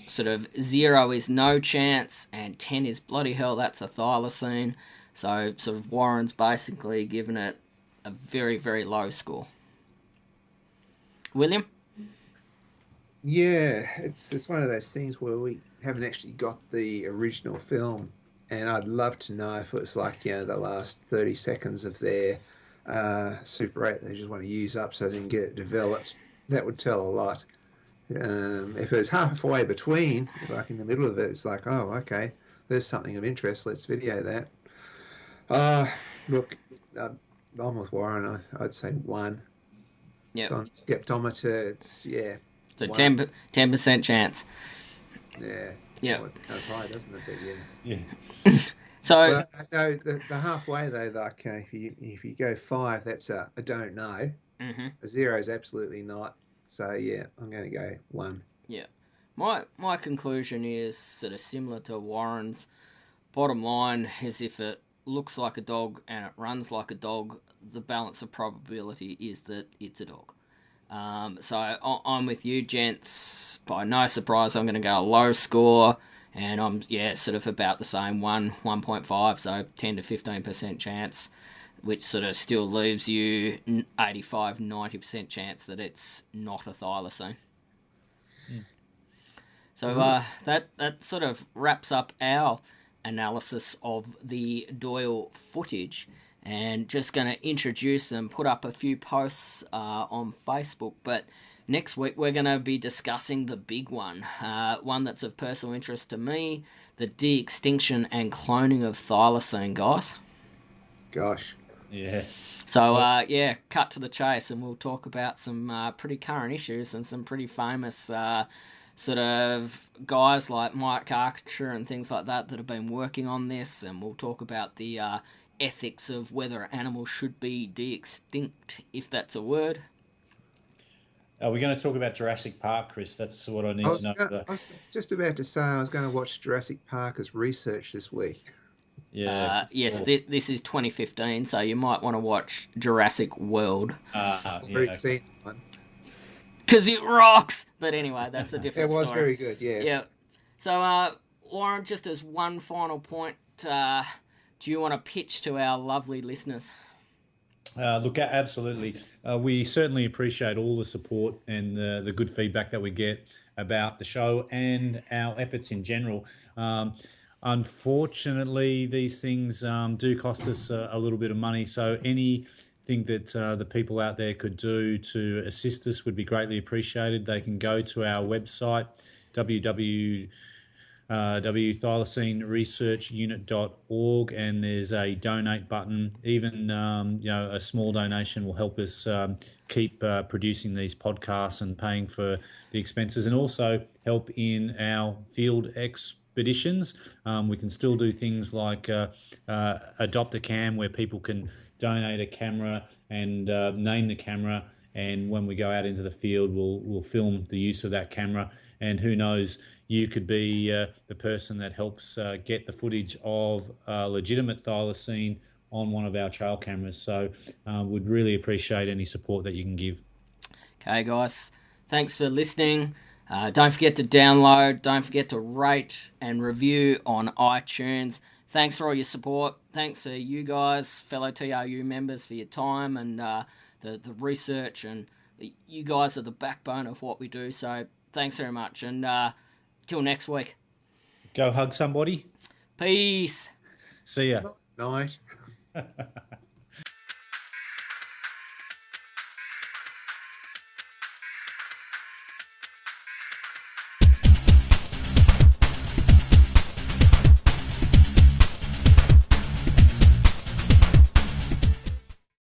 sort of 0 is no chance, and 10 is bloody hell, that's a thylacine. So sort of Warren's basically given it a very, very low score. William? Yeah, it's one of those things where we haven't actually got the original film, and I'd love to know if it's like, the last 30 seconds of their Super 8 they just want to use up so they can get it developed. That would tell a lot. If it was halfway between, like in the middle of it, it's like, oh, okay, there's something of interest, let's video that. Look, I'm with Warren. I'd say 1. Yep. So on skeptometer, it's, So 1. 10% chance. Yeah. Yeah. Well, it goes high, doesn't it? But Yeah. So no, the halfway though, like if you go 5, that's a I don't know. A 0 is absolutely not. So yeah, I'm going to go 1. Yeah, my conclusion is sort of similar to Warren's. Bottom line is, if it looks like a dog and it runs like a dog, the balance of probability is that it's a dog. So I'm with you, gents. By no surprise, I'm going to go a low score, and I'm sort of about the same 1.5, so 10 to 15% chance, which sort of still leaves you 85-90% chance that it's not a thylacine. So that sort of wraps up our analysis of the Doyle footage, and just going to introduce and put up a few posts on Facebook. But next week we're going to be discussing the big one, one that's of personal interest to me, the de-extinction and cloning of thylacine, guys. Gosh. Yeah. So, cut to the chase, and we'll talk about some pretty current issues and some pretty famous sort of guys like Mike Archer and things like that have been working on this, and we'll talk about the ethics of whether animals should be de-extinct, if that's a word. We're going to talk about Jurassic Park, Chris. That's what I need to know. I was just about to say I was going to watch Jurassic Park as research this week. Yeah. Yes, this is 2015, so you might want to watch Jurassic World. I've already seen one. Because it rocks! But anyway, that's a different story. It was very good, yes. Yeah. So, Warren, just as one final point, do you want to pitch to our lovely listeners? Look, absolutely. We certainly appreciate all the support and the good feedback that we get about the show and our efforts in general. Unfortunately, these things do cost us a little bit of money, so anything that the people out there could do to assist us would be greatly appreciated. They can go to our website, www.thylacineresearchunit.org, and there's a donate button. Even a small donation will help us keep producing these podcasts and paying for the expenses, and also help in our field expeditions. We can still do things like adopt a cam, where people can donate a camera and name the camera, and when we go out into the field, we'll film the use of that camera. And who knows, you could be the person that helps get the footage of legitimate thylacine on one of our trail cameras. So would really appreciate any support that you can give. Okay, guys. Thanks for listening. Don't forget to download. Don't forget to rate and review on iTunes. Thanks for all your support. Thanks to you guys, fellow T.R.U. members, for your time and the research. And you guys are the backbone of what we do. So thanks very much. And till next week. Go hug somebody. Peace. See ya. Night.